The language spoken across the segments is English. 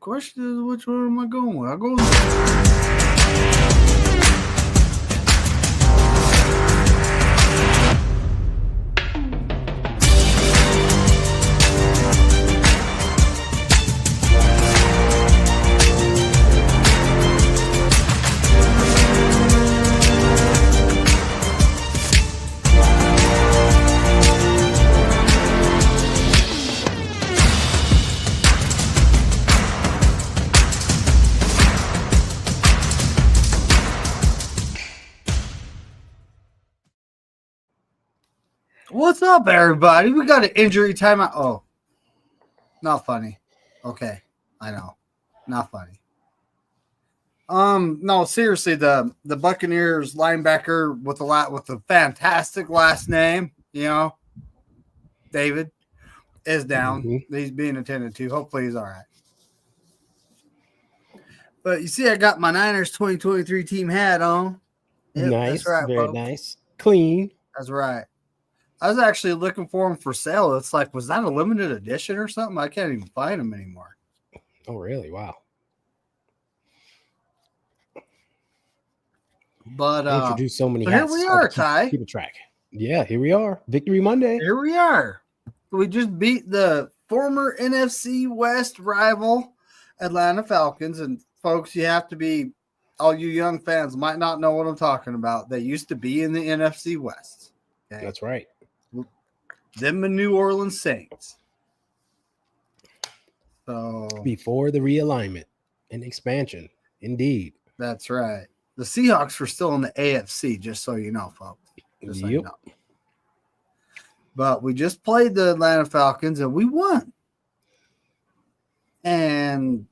question is, which one am I going with? I'll go with What's up, everybody? We got an injury timeout. Oh, not funny. Okay, I know, not funny. No, seriously, the Buccaneers linebacker with the fantastic last name, David, is down. Mm-hmm. He's being attended to. Hopefully, he's all right. But you see, I got my Niners 2023 team hat on. Yep, Nice, that's right, very folks. nice, clean. That's right. I was actually looking for them for sale. It's like, was that a limited edition or something? I can't even find them anymore. Oh, really? Wow. But introduced so many so hats. here we are, keep, Ty. Keep a track. Yeah, here we are. Victory Monday. Here we are. We just beat the former NFC West rival Atlanta Falcons. And folks, you have to be, all you young fans might not know what I'm talking about. They used to be in the NFC West. Okay? That's right. Them the New Orleans Saints. So Before the realignment and expansion. Indeed. that's right. The Seahawks were still in the AFC, just so you know, folks. Just so you know. But we just played the Atlanta Falcons and we won. And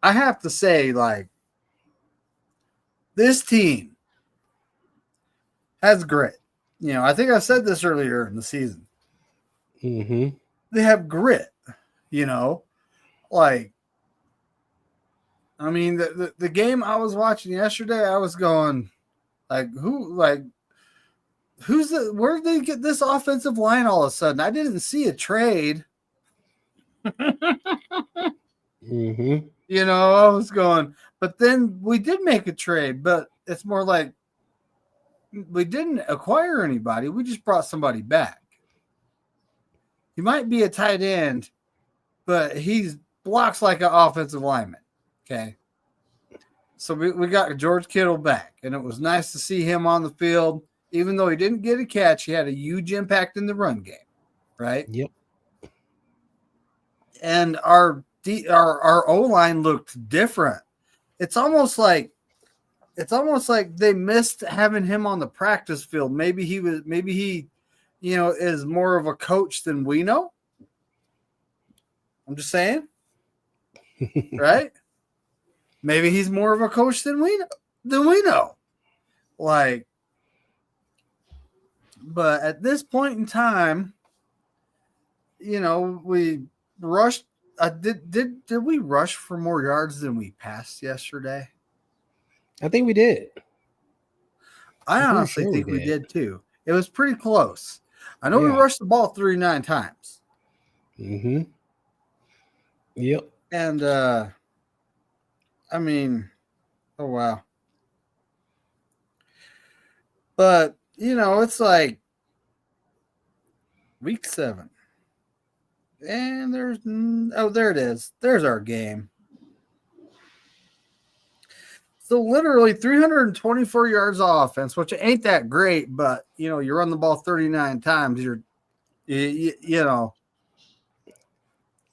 I have to say, like, this team has grit. I think I said this earlier in the season. Mm-hmm. They have grit, like, I mean, the game I was watching yesterday, I was going, where did they get this offensive line all of a sudden? I didn't see a trade. Mm-hmm. I was going, but then we did make a trade, but it's more like we didn't acquire anybody. We just brought somebody back. He might be a tight end, but he blocks like an offensive lineman. Okay. So we got George Kittle back, and it was nice to see him on the field. Even though he didn't get a catch, he had a huge impact in the run game, right? Yep. And our O-line looked different. It's almost like they missed having him on the practice field. Maybe he is more of a coach than we know. I'm just saying, right? Maybe he's more of a coach than we know. Like, but at this point in time, we rushed. Did we rush for more yards than we passed yesterday? I think we did. I honestly think we did too. It was pretty close. I know we rushed the ball 39 times. Mm-hmm. Yep. And I mean, oh wow. But it's like week 7. And there it is. There's our game. So literally 324 yards of offense, which ain't that great, but you run the ball 39 times, you're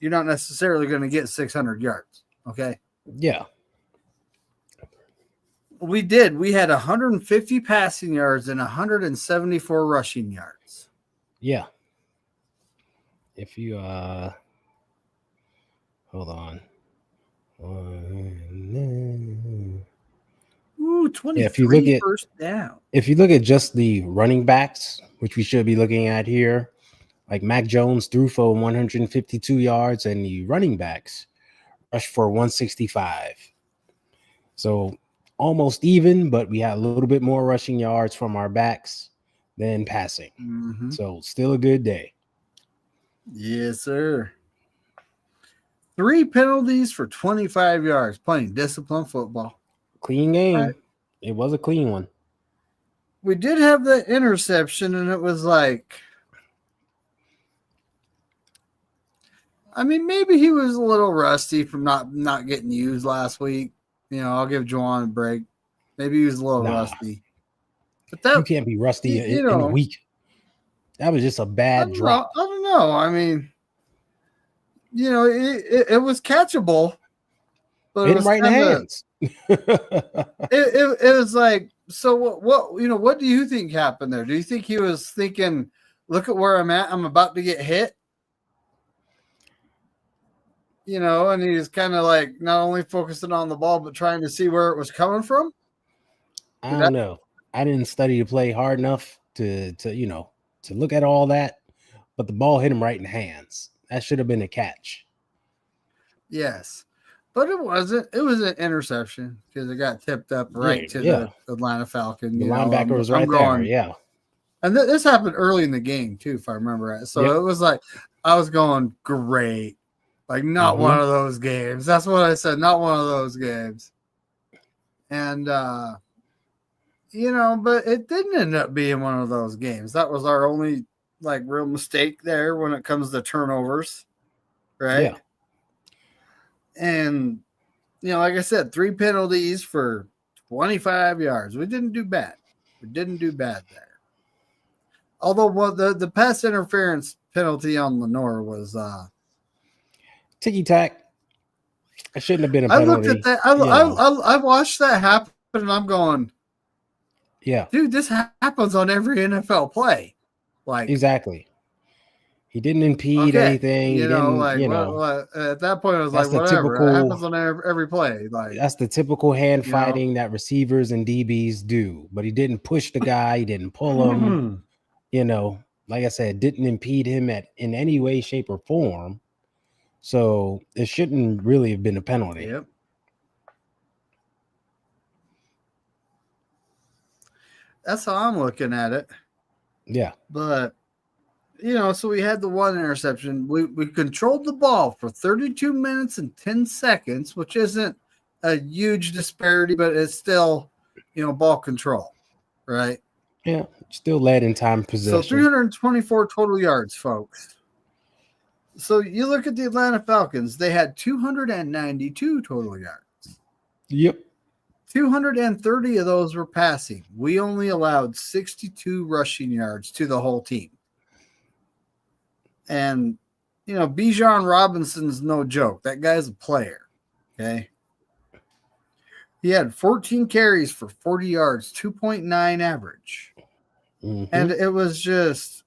not necessarily going to get 600 yards. Okay. Yeah. We did. We had 150 passing yards and 174 rushing yards. Yeah. If you hold on. Ooh, 23 if you look at first down. If you look at just the running backs, which we should be looking at here, like Mac Jones threw for 152 yards and the running backs rushed for 165. So almost even, but we had a little bit more rushing yards from our backs than passing. Mm-hmm. So still a good day. Yes, sir. 3 penalties for 25 yards, playing disciplined football. Clean game. Right. It was a clean one. We did have the interception, and it was like, I mean, maybe he was a little rusty from not getting used last week. I'll give Juwan a break. Maybe he was a little rusty. But that you can't be rusty in a week. That was just a bad drop. I don't know. I mean, it was catchable, but hit him right in the hands. it was like, so what do you think happened there? Do you think he was thinking, look at where I'm at, I'm about to get hit? And he's kind of like not only focusing on the ball, but trying to see where it was coming from. I don't know. I didn't study the play hard enough to look at all that, but the ball hit him right in the hands. That should have been a catch. Yes, but it wasn't. It was an interception because it got tipped up the Atlanta Falcon. The linebacker was right there. Yeah. And this happened early in the game too, if I remember right. So it was like I was going, great. Like, not one of those games. That's what I said. Not one of those games. And, but it didn't end up being one of those games. That was our only, real mistake there when it comes to turnovers. Right? Yeah. And, like I said, 3 penalties for 25 yards. We didn't do bad. We didn't do bad there. Although the pass interference penalty on Lenore was ticky tack. It shouldn't have been a penalty. I looked at that. I watched that happen, and I'm going, yeah, dude, this happens on every NFL play. Exactly. He didn't impede anything. At that point, I was like, whatever. It happens on every play. That's the typical hand fighting that receivers and DBs do. But he didn't push the guy. He didn't pull him. Like I said, didn't impede him in any way, shape, or form. So it shouldn't really have been a penalty. Yep. That's how I'm looking at it. Yeah. But, so we had the one interception. We controlled the ball for 32 minutes and 10 seconds, which isn't a huge disparity, but it's still, ball control, right? Yeah. Still led in time possession. So 324 total yards, folks. So you look at the Atlanta Falcons, they had 292 total yards. Yep. 230 of those were passing. We only allowed 62 rushing yards to the whole team. And, Bijan Robinson's no joke. That guy's a player, okay? He had 14 carries for 40 yards, 2.9 average. And it was just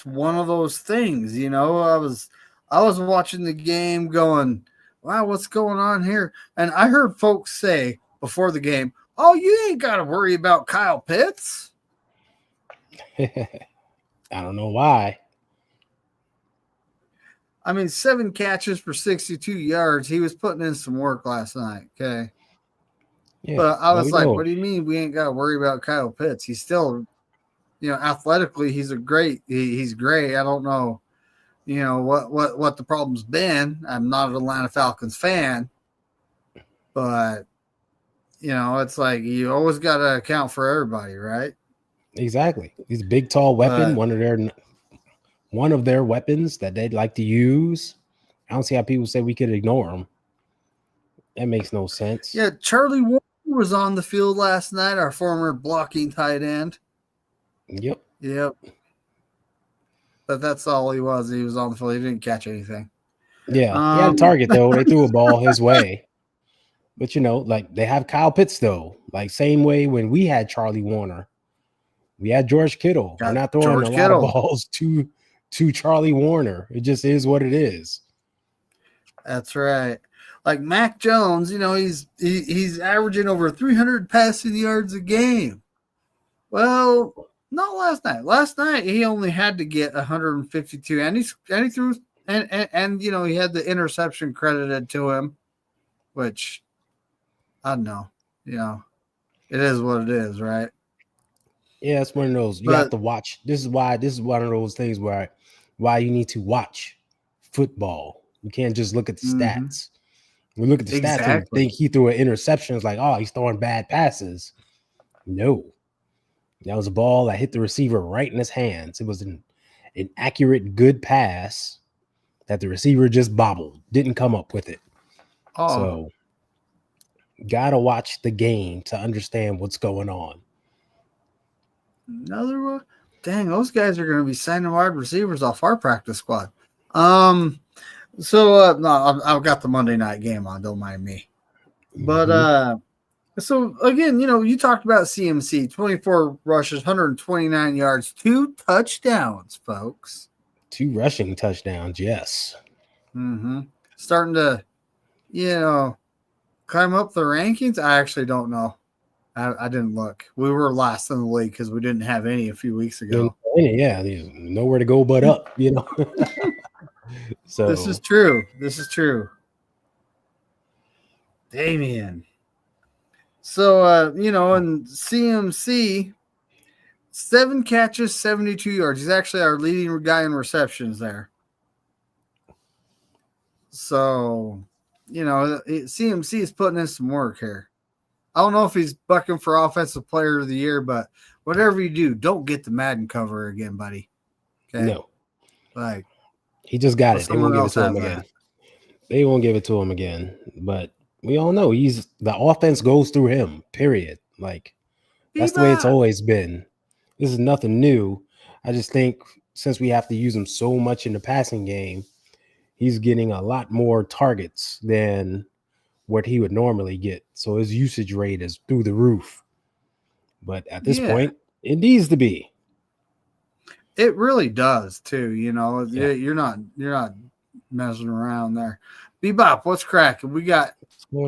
one of those things, I was watching the game going, wow, what's going on here? And I heard folks say before the game, oh, you ain't got to worry about Kyle Pitts. I don't know why. I mean, 7 catches for 62 yards. He was putting in some work last night, okay? Yeah, but I was like, what do you mean we ain't got to worry about Kyle Pitts? He's still, athletically, he's great. He's great. I don't know, what the problem's been. I'm not an Atlanta Falcons fan. But, it's like you always got to account for everybody, right? Exactly. He's a big, tall weapon, one of their weapons that they'd like to use. I don't see how people say we could ignore him. That makes no sense. Yeah, Charlie Warner was on the field last night, our former blocking tight end. Yep. But that's all he was. He was on the field. He didn't catch anything. Yeah. He had a target, though. They threw a ball his way. But, they have Kyle Pitts, though. Same way when we had Charlie Warner. We had George Kittle. We're not throwing a lot of balls to Charlie Warner. It just is what it is. That's right. Like Mac Jones, he's averaging over 300 passing yards a game. Well, not last night. Last night he only had to get 152, and he threw and he had the interception credited to him, which I don't know. It is what it is, right? Yeah, it's one of those you have to watch. This is one of those things why you need to watch football. You can't just look at the Mm-hmm. stats. We look at the stats and Exactly. think he threw an interception. It's like, oh, he's throwing bad passes. No. That was a ball that hit the receiver right in his hands. It was an accurate, good pass that the receiver just bobbled, didn't come up with it. Oh, So, gotta watch the game to understand what's going on. another one. Dang, those guys are going to be signing wide receivers off our practice squad. So no, I've got the Monday night game on. Don't mind me. But so again, you talked about CMC, 24 rushes, 129 yards, 2 touchdowns, folks. 2 rushing touchdowns, yes. Mm-hmm. Starting to, climb up the rankings. I actually don't know. I didn't look. We were last in the league because we didn't have any a few weeks ago. Yeah, there's nowhere to go but up, So This is true. Damien. So, in CMC, 7 catches, 72 yards. He's actually our leading guy in receptions there. So, CMC is putting in some work here. I don't know if he's bucking for Offensive Player of the Year, but whatever you do, don't get the Madden cover again, buddy. Okay? No. Like, he just got it. They won't give it to him that. again. They won't give it to him again. But we all know the offense goes through him, period. Like, that's the way it's always been. This is nothing new. I just think since we have to use him so much in the passing game, he's getting a lot more targets than what he would normally get. So his usage rate is through the roof. But at this point, it needs to be. It really does too. You're not messing around there. Bebop, what's cracking? We got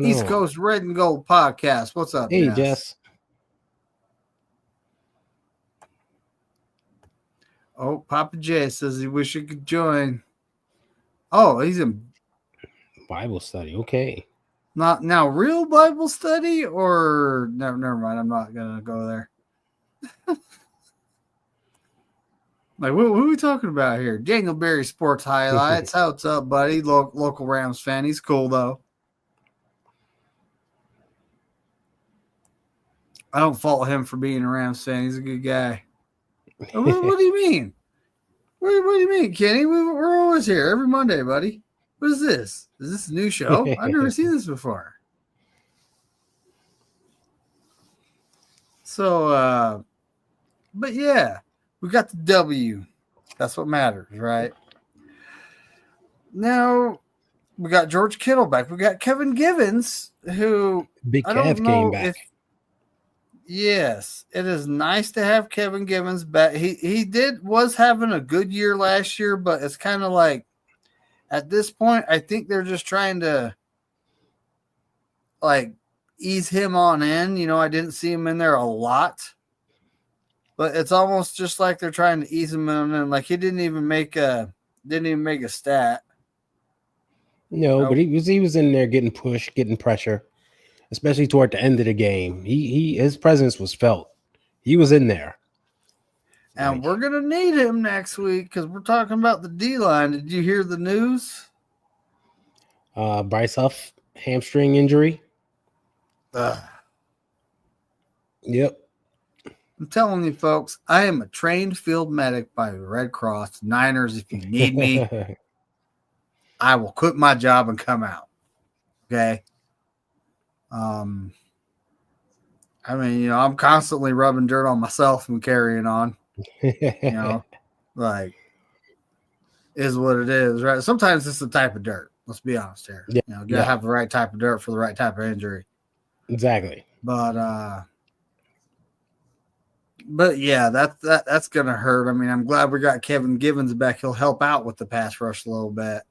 East Coast Red and Gold podcast. What's up? Hey, Jess. Oh, Papa J says he wish he could join. Oh, he's in Bible study. Okay. Not now real Bible study or never mind. I'm not gonna go there. Like, what are we talking about here? Daniel Berry Sports Highlights. What's up, buddy? Local Rams fan. He's cool, though. I don't fault him for being a Rams fan. He's a good guy. What do you mean? What do you mean, Kenny? We're always here every Monday, buddy. What is this? Is this a new show? I've never seen this before. So, but yeah. We got the W. That's what matters, right? Now, we got George Kittle back. We got Kevin Givens, who Big Kev came back. Yes, it is nice to have Kevin Givens back. He was having a good year last year, but it's kind of like at this point, I think they're just trying to like ease him on in. I didn't see him in there a lot. But it's almost just like they're trying to ease him in, and like he didn't even make a stat. No, but he was in there getting pushed, getting pressure, especially toward the end of the game. His presence was felt. He was in there. And we're gonna need him next week because we're talking about the D-line. Did you hear the news? Bryce Huff hamstring injury. Yep. I'm telling you, folks, I am a trained field medic by the Red Cross. Niners, if you need me, I will quit my job and come out. Okay. I mean, I'm constantly rubbing dirt on myself and carrying on. Like, is what it is, right? Sometimes it's the type of dirt. Let's be honest here. Yeah. You gotta have the right type of dirt for the right type of injury. Exactly. But yeah, that's gonna hurt. I mean, I'm glad we got Kevin Givens back. He'll help out with the pass rush a little bit.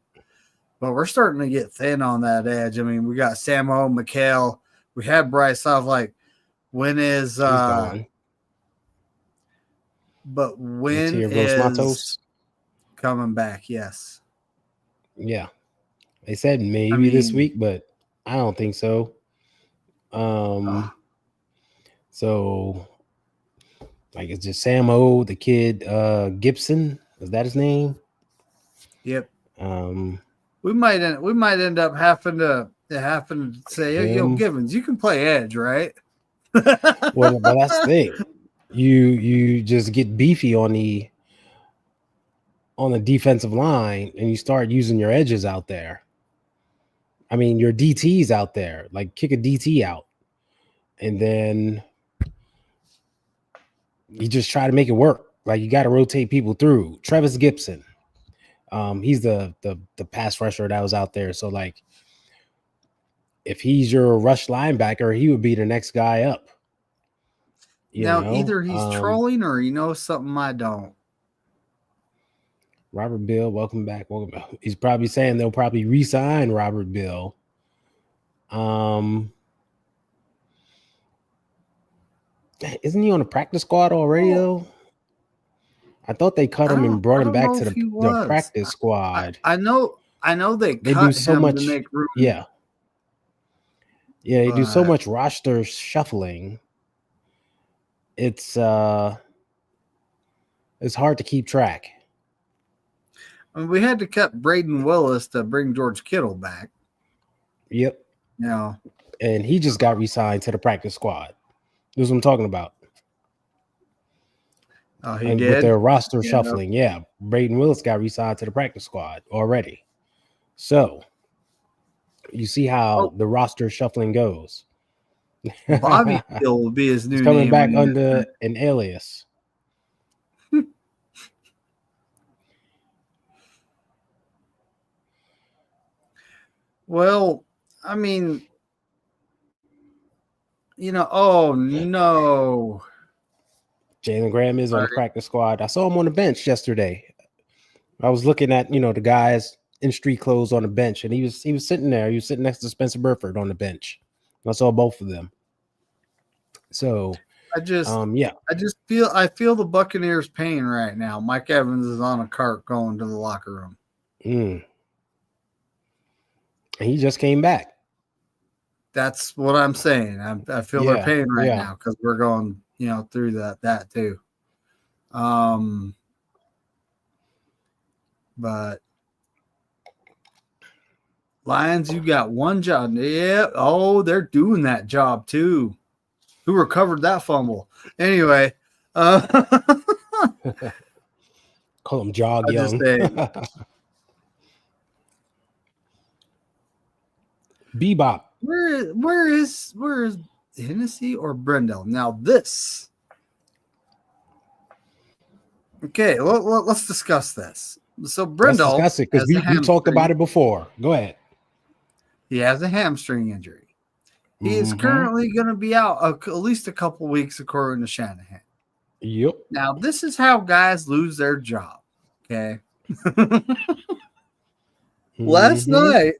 But we're starting to get thin on that edge. I mean, we got Samo, McHale. We had Bryce off. Like, when is gone. But when is coming back? Yes. Yeah. They said maybe this week, but I don't think so. So like it's just Sam O, the kid, Gibson. Is that his name? Yep. We might end up having to say, hey, yo, Givens, you can play edge, right? Well, but that's the thing. You just get beefy on the defensive line, and you start using your edges out there. I mean, your DTs out there, like kick a DT out, and then you just try to make it work. Like, you got to rotate people through. Travis Gibson, he's the pass rusher that was out there. So, like, if he's your rush linebacker, he would be the next guy up. Either he's trolling or he knows something I don't. Robert Bill, welcome back. He's probably saying they'll probably re-sign Robert Bill. Isn't he on the practice squad already, though? I thought they cut him and brought him back to the practice squad. I know they cut do so him much to make room. Yeah, they do so much roster shuffling. It's hard to keep track. I mean, we had to cut Braden Willis to bring George Kittle back. Yep. Yeah. And he just got re-signed to the practice squad. This is what I'm talking about. Oh, he did? With their roster shuffling, yeah. Braden Willis got re-signed to the practice squad already. So, you see how the roster shuffling goes. Bobby Hill will be his new He's coming name back under an alias. Well, I mean, oh no. Jalen Graham is on the practice squad. I saw him on the bench yesterday. I was looking at, the guys in street clothes on the bench, and he was sitting there. He was sitting next to Spencer Burford on the bench. I saw both of them. So I feel the Buccaneers' pain right now. Mike Evans is on a cart going to the locker room. And he just came back. That's what I'm saying. I feel their pain right now because we're going, through that too. But Lions, you got one job. Yeah. Oh, they're doing that job too. Who recovered that fumble? Anyway. Call him Jog Young. Bebop. Where is Hennessy or Brendel? Now this. Okay, let's discuss this. So Brendel, let's discuss it because we talked about it before. Go ahead. He has a hamstring injury. He is currently going to be out at least a couple weeks, according to Shanahan. Yep. Now this is how guys lose their job. Okay. Last night,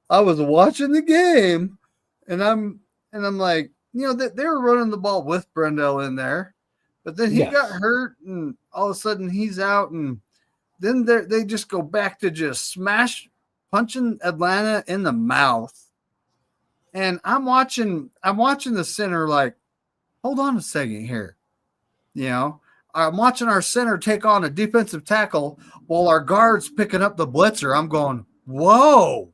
I was watching the game, and I'm like, they were running the ball with Brendel in there, but then he got hurt, and all of a sudden he's out, and then they just go back to just punching Atlanta in the mouth, and I'm watching the center like, hold on a second here, I'm watching our center take on a defensive tackle while our guard's picking up the blitzer. I'm going, whoa,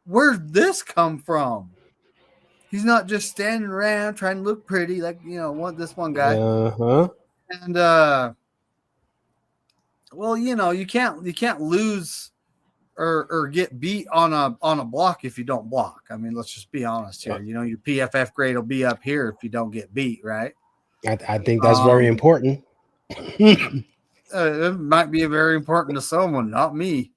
where'd this come from? He's not just standing around trying to look pretty like, this one guy. And, well, you can't lose or get beat on a block if you don't block. I mean, let's just be honest here. Your PFF grade will be up here if you don't get beat, right? I think that's very important. It might be very important to someone, not me.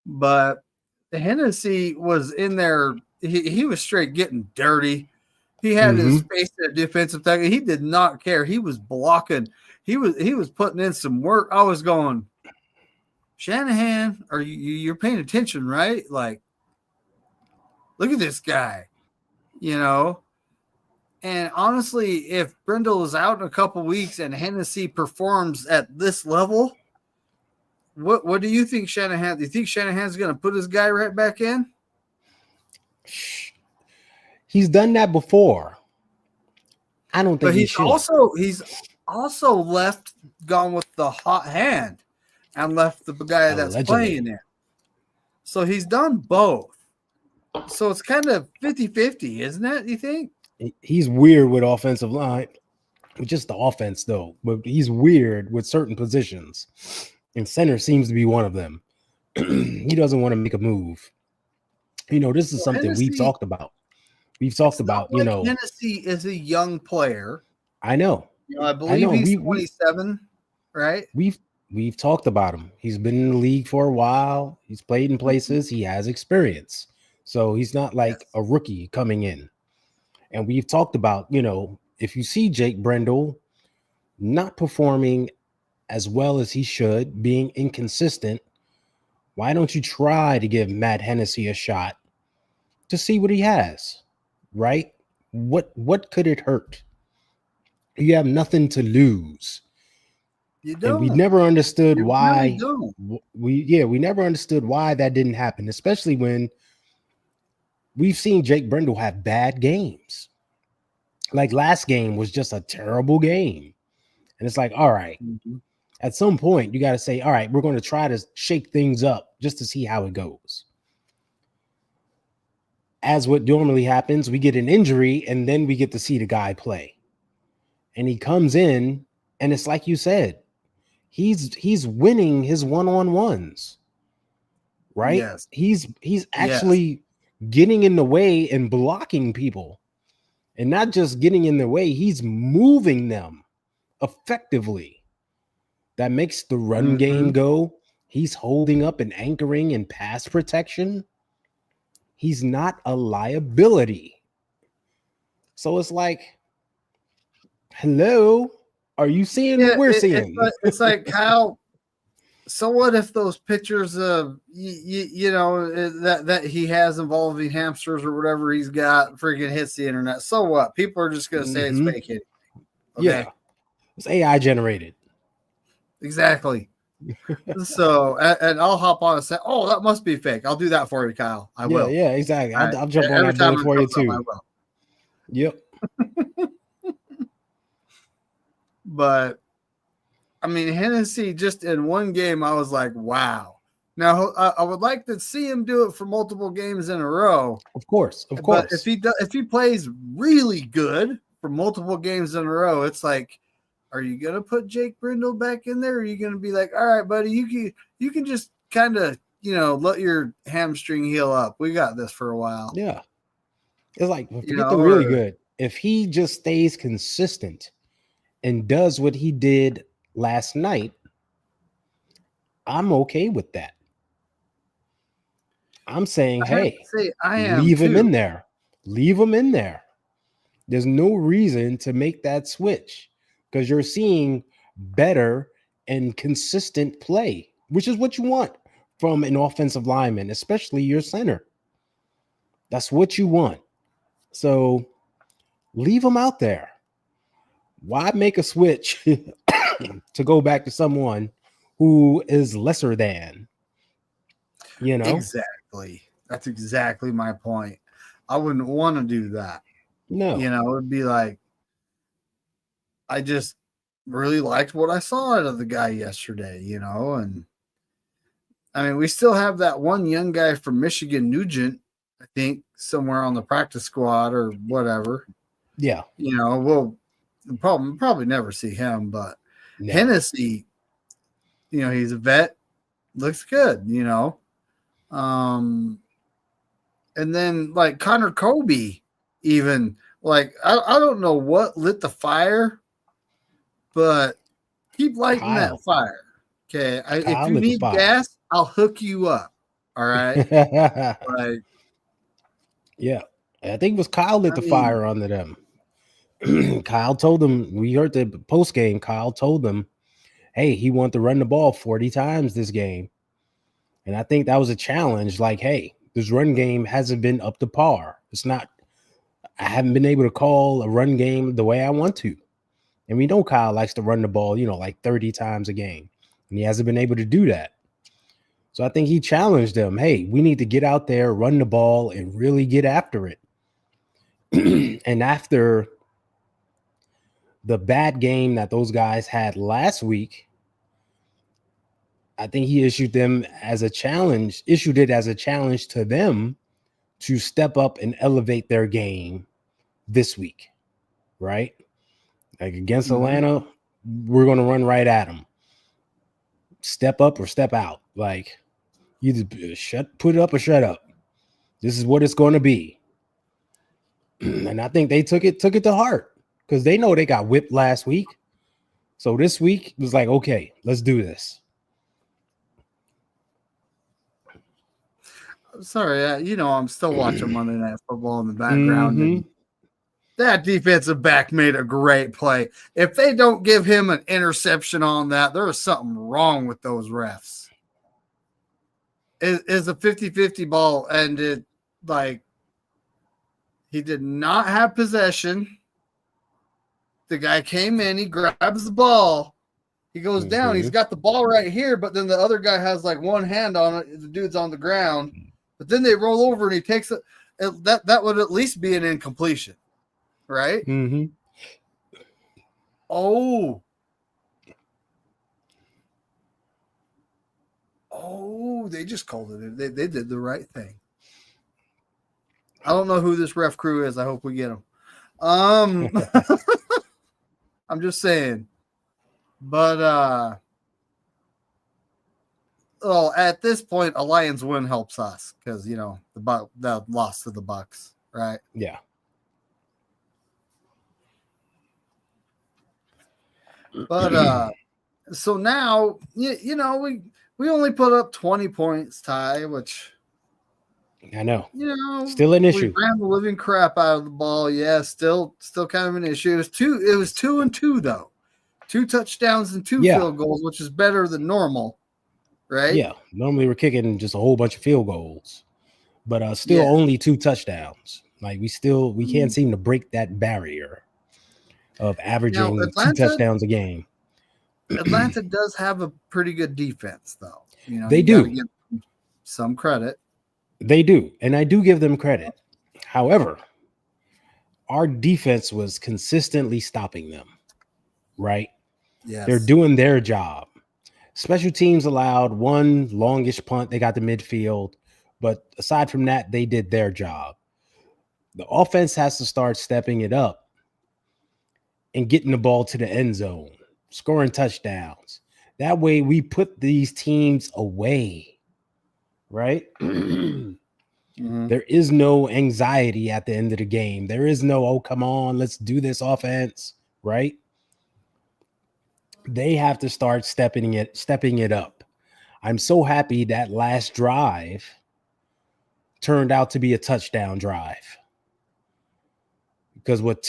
But Hennessy was in there. He was straight getting dirty. He had his face at defensive tackle. He did not care. He was blocking. He was putting in some work. I was going, Shanahan, are you're paying attention, right? Like, look at this guy, And honestly, if Brendel is out in a couple weeks and Hennessy performs at this level, what do you think, Shanahan? Do you think Shanahan's going to put his guy right back in? He's done that before. I don't think but he's also gone with the hot hand and left the guy that's Allegedly. playing it. So he's done both. So it's kind of 50-50, isn't it, you think? He's weird with offensive line, just the offense though, but he's weird with certain positions, and center seems to be one of them. He doesn't want to make a move. This is something we've talked about. Hennessy is a young player. I know. I believe he's 27, right? We've talked about him. He's been in the league for a while. He's played in places. He has experience. So he's not like a rookie coming in. And we've talked about, if you see Jake Brendel not performing as well as he should, being inconsistent, why don't you try to give Matt Hennessy a shot to see what he has, right? What could it hurt? You have nothing to lose. You don't. And we never understood why. Really we never understood why that didn't happen, especially when we've seen Jake Brendel have bad games. Like last game was just a terrible game. And it's like, all right, at some point you got to say, all right, we're going to try to shake things up just to see how it goes. As what normally happens, we get an injury and then we get to see the guy play. And he comes in and it's like you said, he's winning his one-on-ones, right? Yes. He's actually getting in the way and blocking people, and not just getting in the way, he's moving them effectively. That makes the run game go. He's holding up and anchoring in pass protection. He's not a liability. So it's like, hello, are you seeing what we're seeing? It's like how. So what if those pictures of that he has involving hamsters or whatever he's got freaking hits the internet? So what? People are just going to say it's fake hitting. Okay? Yeah, it's AI generated. Exactly. So and I'll hop on and say, "Oh, that must be fake." I'll do that for you, Kyle. I will. Yeah, exactly. I'll jump on that bullet for you too. I will. Yep. But I mean, Hennessy just in one game, I was like, wow. Now I would like to see him do it for multiple games in a row. Of course. But if he plays really good for multiple games in a row, it's like, are you gonna put Jake Brendel back in there? Or are you gonna be like, all right, buddy, you can just kind of let your hamstring heal up. We got this for a while. Yeah, it's like forget the really good. If he just stays consistent and does what he did last night, I'm okay with that. I'm saying, leave him in there. Leave him in there. There's no reason to make that switch because you're seeing better and consistent play, which is what you want from an offensive lineman, especially your center. That's what you want. So leave him out there. Why make a switch to go back to someone who is lesser than? Exactly. That's exactly my point. I wouldn't want to do that. No. It would be like, I just really liked what I saw out of the guy yesterday, and I mean, we still have that one young guy from Michigan, Nugent, I think, somewhere on the practice squad or whatever. Yeah. We'll probably never see him, but Hennessy, he's a vet, looks good, and then like Connor Kobe, even like I don't know what lit the fire, but keep lighting that fire. Okay, if you need gas, I'll hook you up. All right, like yeah, I think it was Kyle lit the fire under them. Kyle told them, we heard the post game. Kyle told them, hey, he wanted to run the ball 40 times this game. And I think that was a challenge. Like, hey, this run game hasn't been up to par. I haven't been able to call a run game the way I want to. And we know Kyle likes to run the ball, like 30 times a game. And he hasn't been able to do that. So I think he challenged them. Hey, we need to get out there, run the ball, and really get after it. And after the bad game that those guys had last week, I think he issued it as a challenge to them to step up and elevate their game this week, right? Like against Atlanta, we're going to run right at them. Step up or step out. Like, either put it up or shut up. This is what it's going to be. And I think they took it to heart because they know they got whipped last week. So this week was like, okay, let's do this. Sorry, I'm still watching Monday Night Football in the background. And that defensive back made a great play. If they don't give him an interception on that, there is something wrong with those refs. It's a 50-50 ball, and he did not have possession. The guy came in, he grabs the ball, he goes down, he's got the ball right here, but then the other guy has like one hand on it, the dude's on the ground, but then they roll over and he takes it. That would at least be an incompletion, right? Oh, they just called it. They did the right thing. I don't know who this ref crew is. I hope we get them. I'm just saying. But at this point, a Lions win helps us because the loss to the Bucks, right? Yeah. But so now we only put up 20 points, Ty, which I know. Still an issue. We ran the living crap out of the ball. Yeah, still kind of an issue. It was 2-2 though. 2 touchdowns and 2 field goals, which is better than normal, right? Yeah. Normally we're kicking just a whole bunch of field goals, but still only 2 touchdowns. Like we can't seem to break that barrier of averaging 2 touchdowns a game. Atlanta does have a pretty good defense, though. They do. Give them some credit. They do, and I do give them credit. However, our defense was consistently stopping them, right? Yes. They're doing their job. Special teams allowed 1 longish punt. They got the midfield, but aside from that, they did their job. The offense has to start stepping it up and getting the ball to the end zone, scoring touchdowns. That way we put these teams away, right? There is no anxiety at the end of the game. There is no, oh, come on, let's do this offense, right? They have to start stepping it up. I'm so happy that last drive turned out to be a touchdown drive. Because what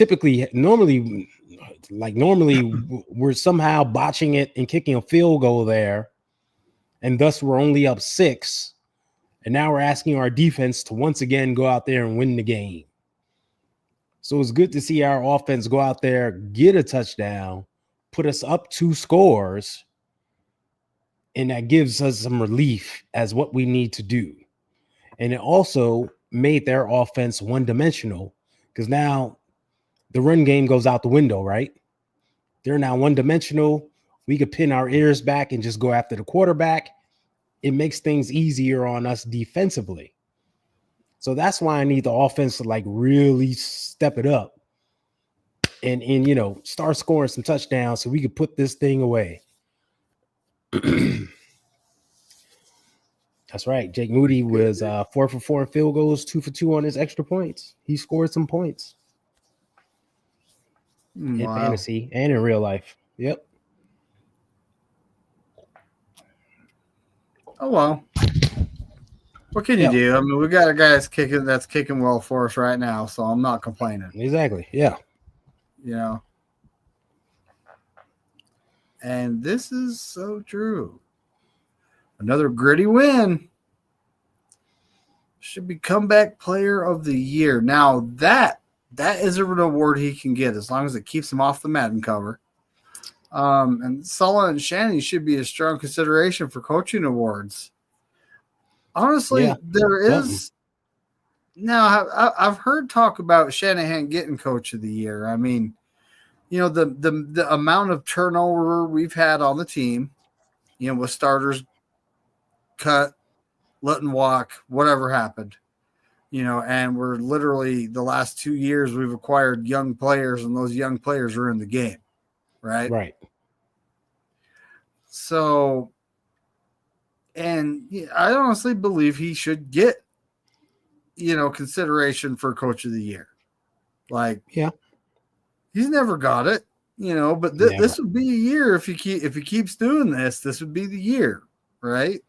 normally we're somehow botching it and kicking a field goal there, and thus we're only up 6. And now we're asking our defense to once again go out there and win the game. So it's good to see our offense go out there, get a touchdown, put us up 2 scores, and that gives us some relief as what we need to do. And it also made their offense one-dimensional because now the run game goes out the window, right? They're now one-dimensional. We could pin our ears back and just go after the quarterback. It makes things easier on us defensively. So that's why I need the offense to like really step it up and start scoring some touchdowns so we could put this thing away. That's right. Jake Moody was 4 for 4 in field goals, 2 for 2 on his extra points. He scored some points in fantasy and in real life. Yep. Oh, well. What can you do? I mean, we got a guy that's kicking well for us right now, so I'm not complaining. Exactly. Yeah. And this is so true. Another gritty win. Should be comeback player of the year. Now that is an award he can get as long as it keeps him off the Madden cover. And Sulla and Shannon should be a strong consideration for coaching awards. Honestly, there is. Now, I've heard talk about Shanahan getting coach of the year. I mean, the amount of turnover we've had on the team, with starters cut, letting walk, whatever happened, and we're literally the last 2 years we've acquired young players, and those young players are in the game, right? Right. So, and I honestly believe he should get, consideration for Coach of the Year. Like, Yeah. He's never got it, but this would be a year if he keeps doing this. This would be the year, right?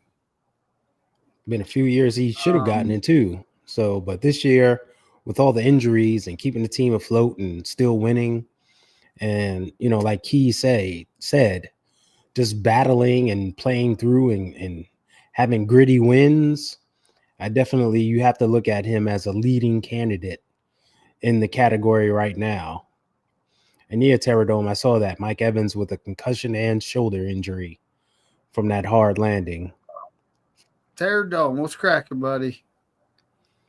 Been a few years he should have gotten it too. So, but this year, with all the injuries and keeping the team afloat and still winning, and like Key said, just battling and playing through and having gritty wins, you have to look at him as a leading candidate in the category right now. And yeah, Terradome, I saw that Mike Evans with a concussion and shoulder injury from that hard landing. Terradome, what's cracking, buddy?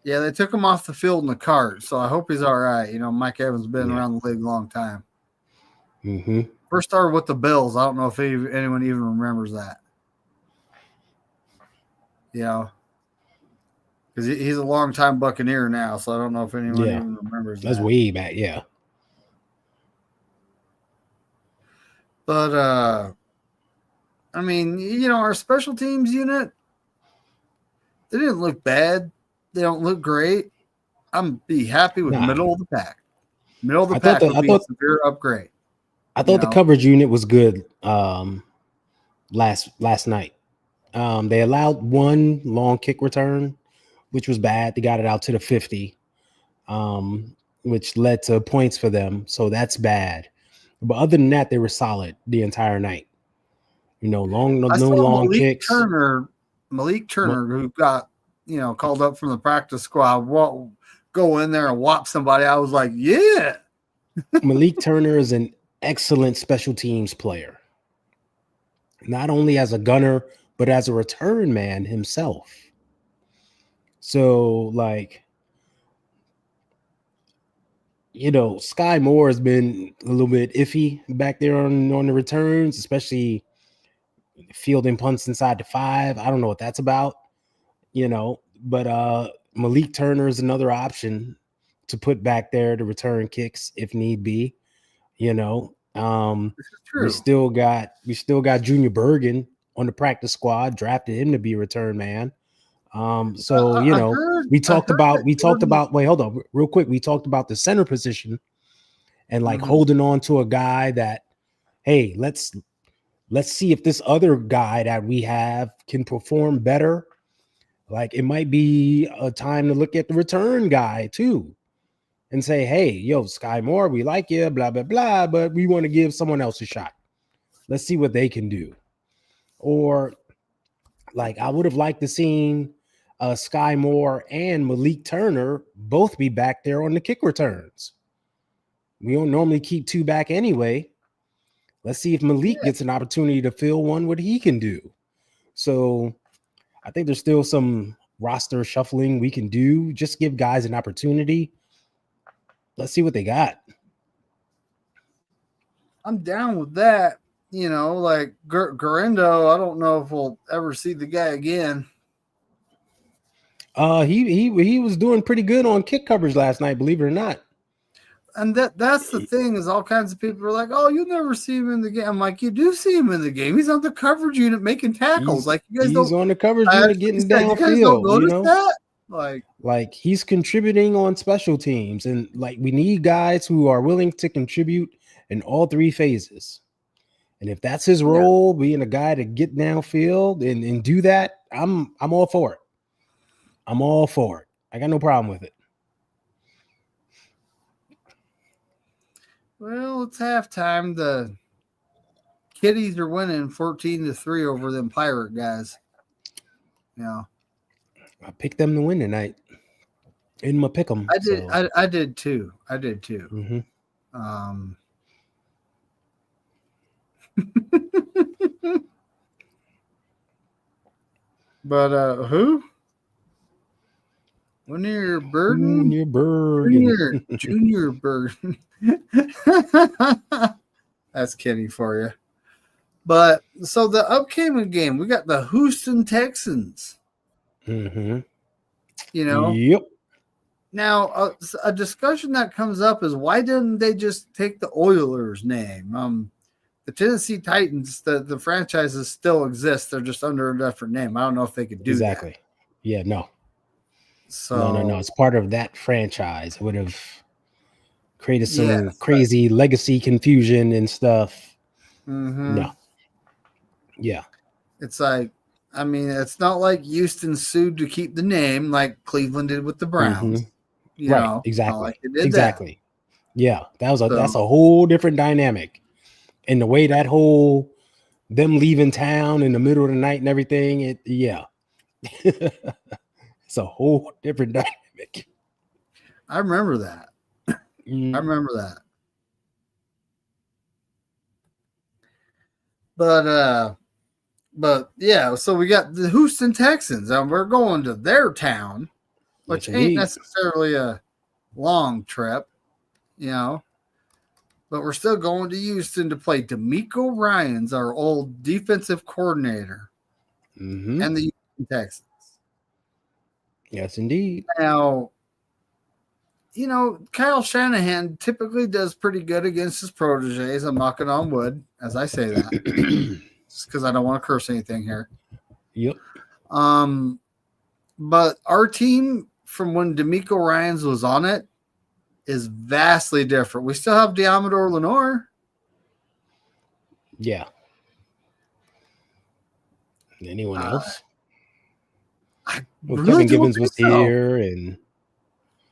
Yeah, they took him off the field in the cart, so I hope he's all right. Mike Evans been around the league a long time. Mm-hmm. First started with the Bills. I don't know if anyone even remembers that. Because he's a long-time Buccaneer now, so I don't know if anyone even remembers that. That's way back, yeah. But, our special teams unit, they didn't look bad. They don't look great. I'm be happy with middle of the pack. Middle of the pack would be a severe upgrade. I thought the coverage unit was good last night. They allowed one long kick return, which was bad. They got it out to the 50, which led to points for them. So that's bad. But other than that, they were solid the entire night. No long kicks. Malik Turner, who got called up from the practice squad, go in there and whop somebody. I was like, yeah. Malik Turner is an excellent special teams player, not only as a gunner but as a return man himself. So, Sky Moore has been a little bit iffy back there on the returns, especially fielding punts inside the 5. I don't know what that's about, but Malik Turner is another option to put back there to return kicks if need be. This is true. We still got Junior Bergen on the practice squad, drafted him to be a return man. We talked about wait, hold on real quick. We talked about the center position and holding on to a guy that, hey, let's see if this other guy that we have can perform better. It might be a time to look at the return guy too and say, hey, Sky Moore, we like you, blah, blah, blah, but we want to give someone else a shot. Let's see what they can do. Or I would have liked to seen Sky Moore and Malik Turner both be back there on the kick returns. We don't normally keep 2 back anyway. Let's see if Malik gets an opportunity to fill one, what he can do. So I think there's still some roster shuffling we can do. Just give guys an opportunity. Let's see what they got. I'm down with that. Garendo, I don't know if we'll ever see the guy again. He was doing pretty good on kick coverage last night, believe it or not. And that's the thing, is all kinds of people are like, oh, you'll never see him in the game. I'm like, you do see him in the game. He's on the coverage unit making tackles. He's on the coverage unit getting downfield. You guys don't notice that? Like he's contributing on special teams, and we need guys who are willing to contribute in all 3 phases. And if that's his role, being a guy to get downfield and do that, I'm all for it. I'm all for it. I got no problem with it. Well, it's halftime. The Kitties are winning 14-3 over them Pirate guys. I picked them to win tonight. In my pick 'em. I did. So. I did too. Mm-hmm. But who? Junior Burden? Junior Bergen. Junior Burden. That's kidding for you. But so the upcoming game, we got the Houston Texans. Mm-hmm. You know? Yep. Now, a discussion that comes up is why didn't they just take the Oilers name? The Tennessee Titans, the franchises still exist. They're just under a different name. I don't know if they could do Exactly. that. Yeah, no. So No. It's part of that franchise. It would have created some crazy legacy confusion and stuff. Mm-hmm. No. Yeah. It's like, I mean, it's not like Houston sued to keep the name like Cleveland did with the Browns. Mm-hmm. You right. know, exactly. like it did exactly. That. Yeah. That's a whole different dynamic. And the way that whole them leaving town in the middle of the night and everything, it's a whole different dynamic. I remember that. I remember that. But yeah, so we got the Houston Texans, and we're going to their town, which ain't necessarily a long trip, you know. But we're still going to Houston to play D'Amico Ryans, our old defensive coordinator, and the Houston Texans. Yes, indeed. Now, you know, Kyle Shanahan typically does pretty good against his proteges. I'm knocking on wood as I say that. Just because I don't want to curse anything here. Yep. But our team from when D'Amico Ryans was on it is vastly different. We still have Diamador Lenore. Yeah. Anyone else? Kevin Givens was here, and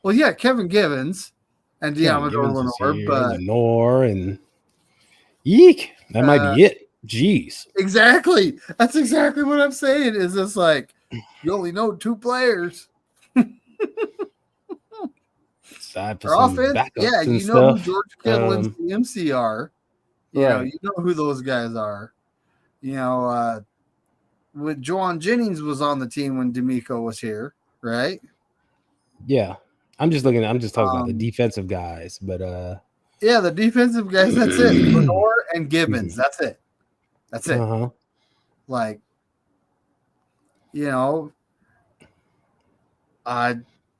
well, yeah, Kevin Givens and Diamador Lenore, but Lenore and Yeek. That might be it. Jeez. Exactly. That's exactly what I'm saying. Is this like you only know two players? For offense, yeah, you know who George Kittle and CMC are. You know who those guys are. You know, with Juwan Jennings was on the team when D'Amico was here, right? Yeah. I'm just talking about the defensive guys, but yeah, the defensive guys, that's it. Lenore and Gibbons, that's it. That's it. Uh-huh. Like, you know,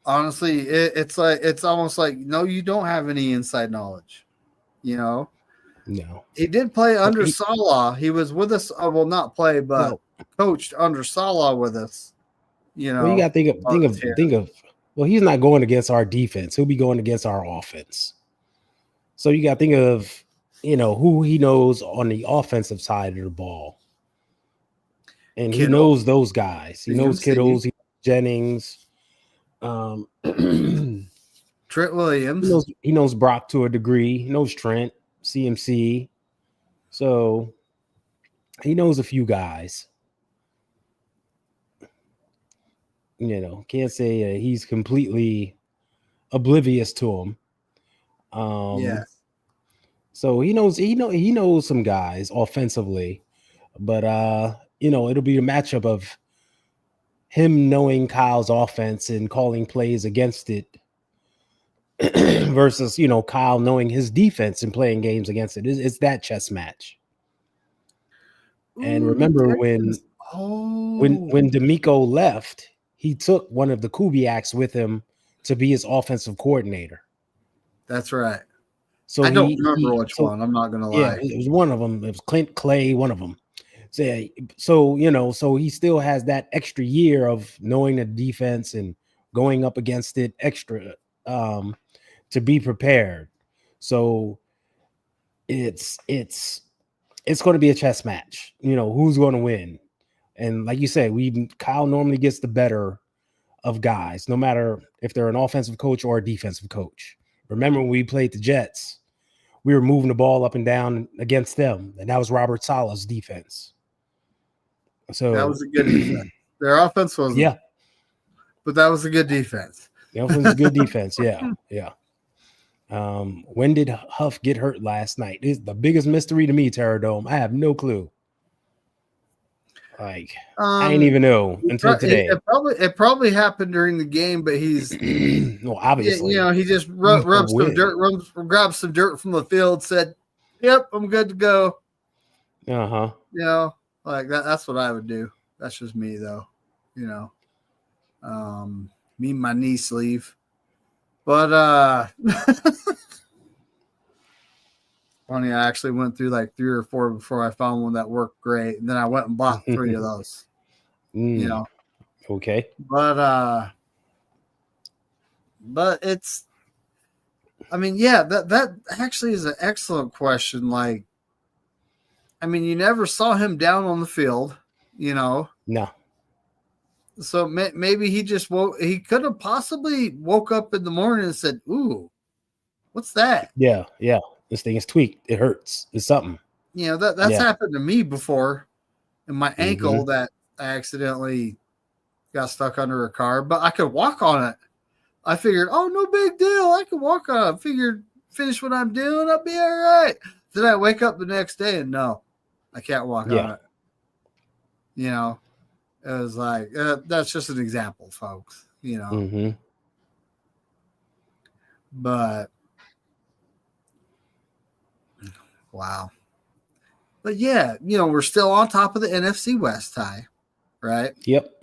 honestly, it's almost like no, you don't have any inside knowledge. You know, no. He did play under Salah. He was with us. Well, not play, but coached under Salah with us. You know, well, you got to think of. Well, he's not going against our defense. He'll be going against our offense. So you got to think of, you know, who he knows on the offensive side of the ball. And Kittle. He knows those guys. He knows Kittles, Jennings, Trent Williams. He knows Brock to a degree. He knows Trent, CMC. So he knows a few guys. You know, can't say he's completely oblivious to him. Yeah. So he knows some guys offensively, but you know, it'll be a matchup of him knowing Kyle's offense and calling plays against it versus, you know, Kyle knowing his defense and playing games against it. It's that chess match. And remember when D'Amico left, he took one of the Kubiaks with him to be his offensive coordinator. That's right. So I don't remember which one. I'm not going to lie. Yeah, it was one of them. It was Clint Clay, one of them. So, you know, so he still has that extra year of knowing the defense and going up against it extra to be prepared. So it's going to be a chess match. You know, who's going to win? And like you said, Kyle normally gets the better of guys, no matter if they're an offensive coach or a defensive coach. Remember when we played the Jets, we were moving the ball up and down against them, and that was Robert Saleh's defense. So that was a good defense. Their offense wasn't. Yeah. But that was a good defense. The offense was a good defense. Yeah. Yeah. When did Huff get hurt last night? It's the biggest mystery to me, Terradome. I have no clue. Like I didn't even know until today. It probably happened during the game, but he's well, obviously, he just rubbed some dirt, grabbed some dirt from the field, said, "Yep, I'm good to go." Like that's what I would do. That's just me, though. Me and my knee sleeve, but funny, I actually went through like 3 or 4 before I found one that worked great, and then I went and bought 3 of those. Okay. But it's, I mean, yeah, that actually is an excellent question. Like, I mean, you never saw him down on the field, No. So maybe he just he could have possibly woke up in the morning and said, "Ooh, what's that?" Yeah. This thing is tweaked. It hurts. It's something. That's happened to me before in my ankle that I accidentally got stuck under a car, but I could walk on it. I figured, oh, no big deal. I can walk on it. I figured, finish what I'm doing, I'll be all right. Then I wake up the next day and no, I can't walk on it. It was like, that's just an example, folks, But, wow. But yeah, we're still on top of the NFC West, Ty, right? Yep.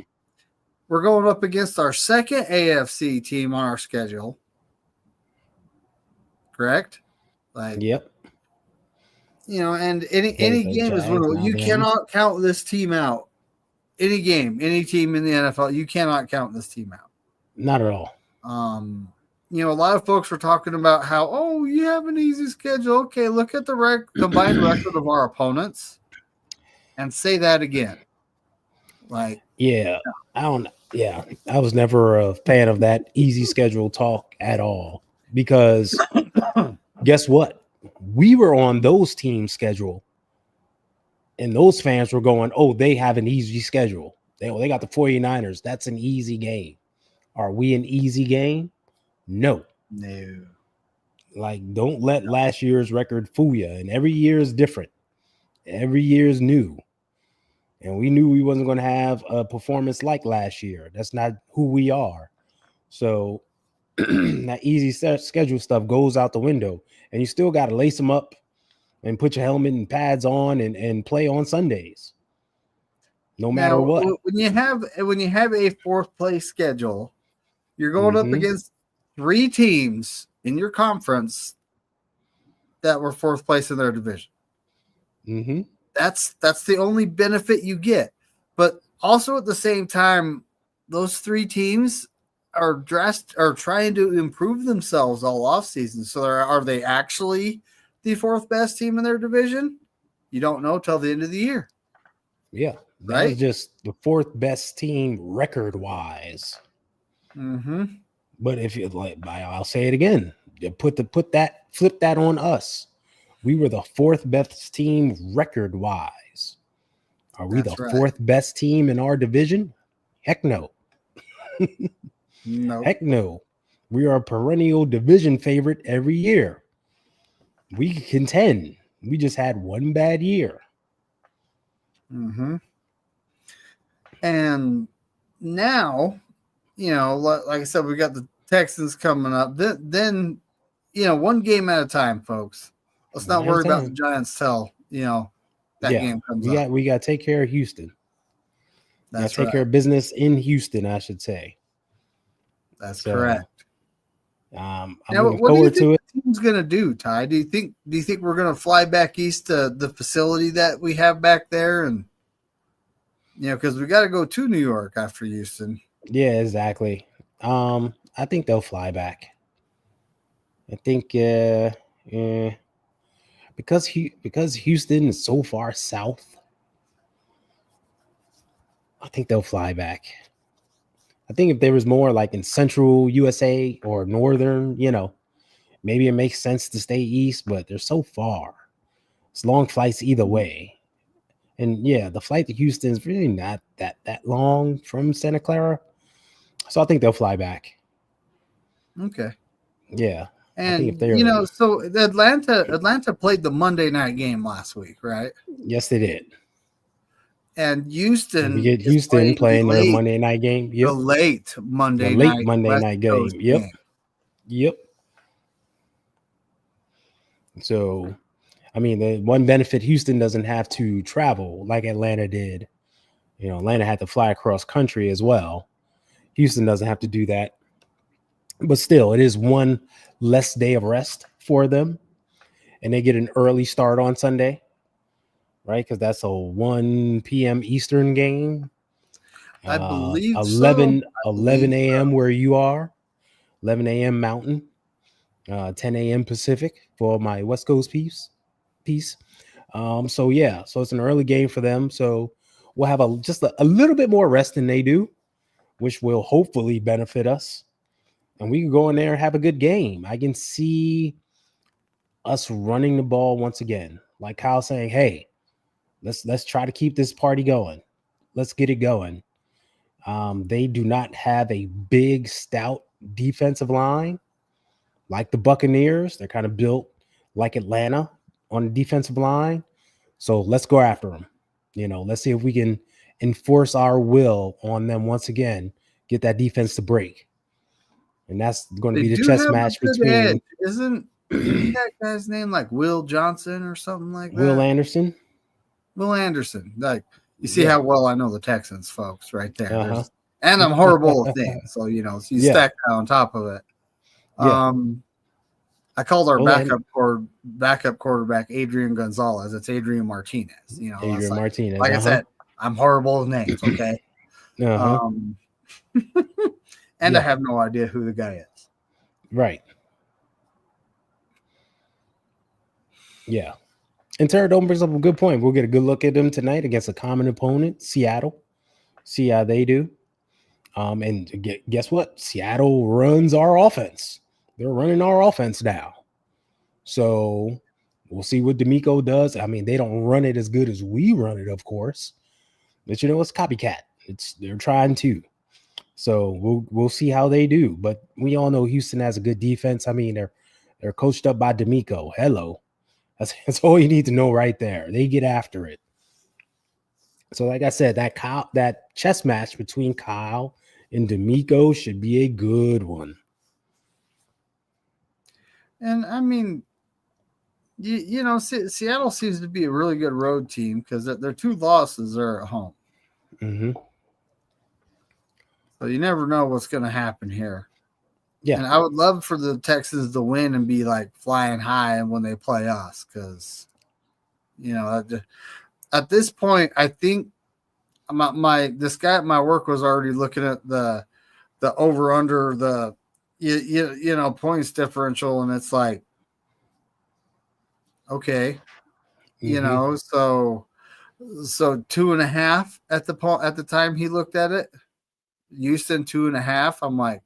We're going up against our second AFC team on our schedule. Correct? Yep. And any game is winnable. You cannot count this team out. Any game, any team in the NFL, you cannot count this team out. Not at all. A lot of folks were talking about how, you have an easy schedule. Okay, look at the combined record of our opponents and say that again. I was never a fan of that easy schedule talk at all because guess what? We were on those teams' schedule and those fans were going, they have an easy schedule. They got the 49ers. That's an easy game. Are we an easy game? No. Like, don't let last year's record fool you. And every year is different. Every year is new. And we knew we wasn't going to have a performance like last year. That's not who we are. So that easy schedule stuff goes out the window. And you still got to lace them up and put your helmet and pads on and play on Sundays. No matter what. When you have a 4th place schedule, you're going up against 3 teams in your conference that were 4th place in their division. That's the only benefit you get. But also at the same time, those 3 teams are trying to improve themselves all offseason. So are they actually the 4th best team in their division? You don't know till the end of the year. Yeah. That is just the 4th best team record-wise. But if you I'll say it again. Flip that on us. We were the 4th best team record-wise. Are we the 4th best team in our division? Heck no. No. Heck no. We are a perennial division favorite every year. We contend. We just had one bad year. And now, like I said, we got the Texans coming up. Then, one game at a time, folks. Let's not worry about the Giants till, that game comes up. We got to take care of Houston. That's take care of business in Houston, I should say. That's correct. I'm now, looking forward to it. The team's gonna do, Ty? Do you think we're gonna fly back east to the facility that we have back there, and because we got to go to New York after Houston? Yeah, exactly. I think they'll fly back. I think because Houston is so far south, I think they'll fly back. I think if there was more like in central USA or northern, maybe it makes sense to stay east, but they're so far. It's long flights either way. And yeah, the flight to Houston is really not that long from Santa Clara. So I think they'll fly back. Okay. Yeah. And so Atlanta played the Monday night game last week, right? Yes, they did. And Houston We get is Houston playing their late, Monday night game. the Yep. late The Monday late night Monday West night Coast game. Yep. game. Yep. So, I mean, the one benefit Houston doesn't have to travel like Atlanta did. Atlanta had to fly across country as well. Houston doesn't have to do that. But still, it is one less day of rest for them. And they get an early start on Sunday, right? Because that's a 1 p.m. Eastern game. I believe 11 so. a.m. where you are, 11 a.m. Mountain, 10 a.m. Pacific for my West Coast piece. So it's an early game for them. So we'll have just a little bit more rest than they do, which will hopefully benefit us. And we can go in there and have a good game. I can see us running the ball once again, like Kyle saying, "Hey, let's try to keep this party going. Let's get it going." They do not have a big, stout defensive line like the Buccaneers. They're kind of built like Atlanta on the defensive line. So let's go after them. Let's see if we can enforce our will on them once again, get that defense to break. And that's going to They be the do chess have match a good between edge. Isn't that guy's name like Will Johnson or something like that? Will Anderson. Will Anderson. Like, you see how well I know the Texans, folks, right there. Uh-huh. And I'm horrible with names. So, so you stack that on top of it. Yeah. I called our backup quarterback Adrian Gonzalez. It's Adrian Martinez. Adrian Martinez. Like I said, I'm horrible with names, okay? And I have no idea who the guy is. Right. Yeah. And Terradome brings up a good point. We'll get a good look at them tonight against a common opponent, Seattle. See how they do. And guess what? Seattle runs our offense. They're running our offense now. So we'll see what D'Amico does. I mean, they don't run it as good as we run it, of course. But it's copycat. They're trying to. So we'll see how they do. But we all know Houston has a good defense. I mean, they're coached up by D'Amico. Hello. That's all you need to know right there. They get after it. So, like I said, that chess match between Kyle and D'Amico should be a good one. And I mean, Seattle seems to be a really good road team because their two losses are at home. Mm-hmm. So you never know what's going to happen here. Yeah. And I would love for the Texans to win and be like flying high when they play us because, at this point, I think this guy at my work was already looking at the over under the points differential, and it's like, okay, so 2.5 at the time he looked at it. Houston 2.5. I'm like,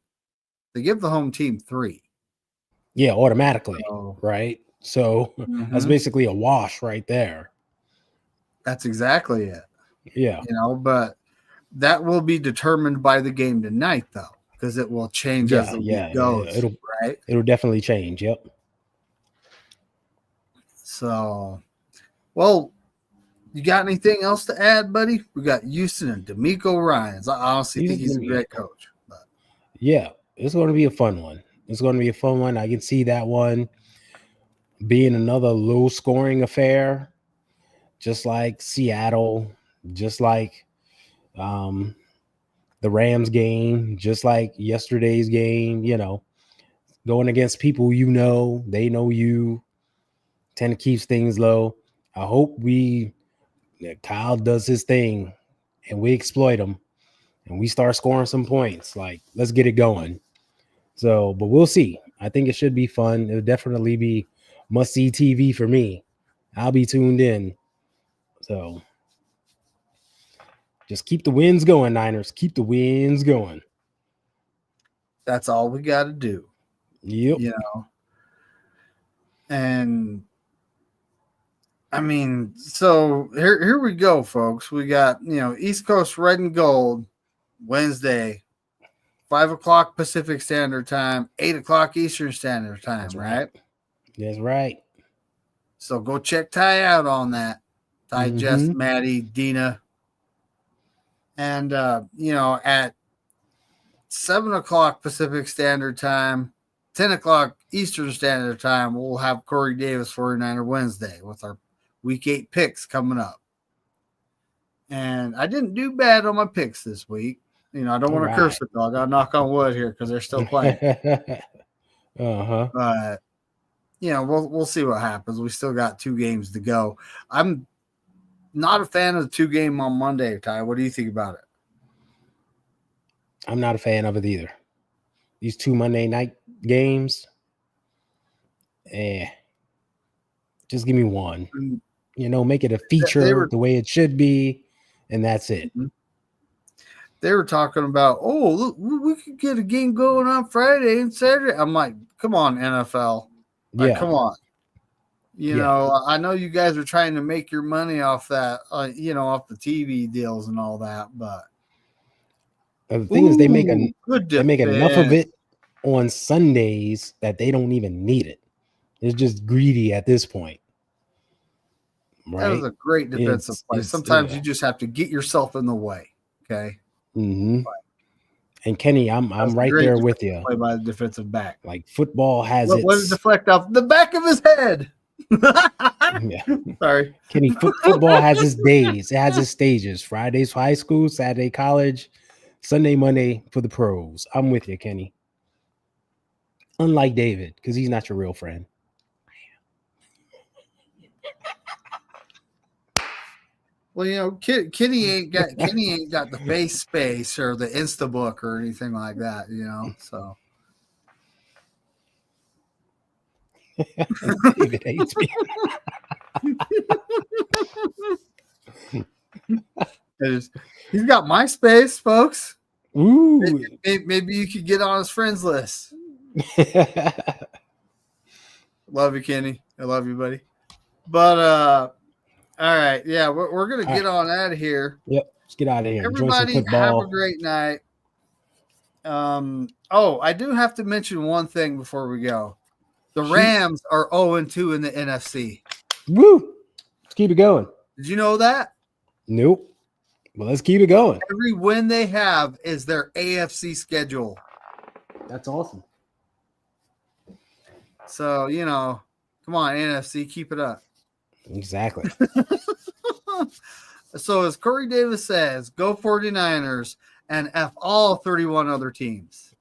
they give the home team 3. Yeah, automatically, right? So that's basically a wash right there. That's exactly it. Yeah. But that will be determined by the game tonight, though, because it will change as the week goes. It'll definitely change. Yep. So, well, you got anything else to add, buddy? We got Houston and D'Amico Ryans. I honestly think he's a great coach. But. Yeah, it's going to be a fun one. I can see that one being another low-scoring affair, just like Seattle, just like the Rams game, just like yesterday's game, going against people they know you, tend to keep things low. I hope Kyle does his thing and we exploit him and we start scoring some points. Like, let's get it going. So, but we'll see. I think it should be fun. It'll definitely be must-see TV for me. I'll be tuned in. So, just keep the wins going, Niners. Keep the wins going. That's all we got to do. Yep. And I mean, so here we go, folks. We got, East Coast Red and Gold Wednesday, 5:00 Pacific Standard Time, 8:00 Eastern Standard Time, That's right? That's right. So go check Ty out on that. Ty, Jess, Maddie, Dina, And, at 7 o'clock Pacific Standard Time, 10 o'clock Eastern Standard Time, we'll have Corey Davis 49er Wednesday with our Week 8 picks coming up. And I didn't do bad on my picks this week. I don't want to curse it, though. I got to knock on wood here because they're still playing. Uh-huh. But, we'll see what happens. We still got 2 games to go. I'm not a fan of the 2 game on Monday, Ty. What do you think about it? I'm not a fan of it either. These 2 Monday night games, just give me one. Make it a feature the way it should be, and that's it. They were talking about, look, we could get a game going on Friday and Saturday. I'm like, come on, NFL. Come on. I know you guys are trying to make your money off that, off the TV deals and all that, but the thing is they make enough of it on Sundays that they don't even need it. It's just greedy at this point. Right? That was a great defensive play. Sometimes you just have to get yourself in the way. Okay. Mm-hmm. And Kenny, I'm right there with you. Play by the defensive back. Like football has what did deflect off the back of his head? Yeah. Sorry. Kenny, football has its days. It has its stages. Fridays for high school, Saturday college, Sunday, Monday for the pros. I'm with you, Kenny. Unlike David, because he's not your real friend. Well, Kenny ain't got the face space or the Instabook or anything like that, so. David hates me. He's got MySpace, folks. Ooh. Maybe you could get on his friends list. Love you, Kenny. I love you, buddy. But all right, yeah, we're gonna get on out of here. Yep, let's get out of here. Everybody, have a great night. I do have to mention one thing before we go. The Rams are 0-2 in the NFC. Woo! Let's keep it going. Did you know that? Nope. Well, let's keep it going. Every win they have is their AFC schedule. That's awesome. So, come on, NFC, keep it up. Exactly. So, as Corey Davis says, go 49ers and F all 31 other teams.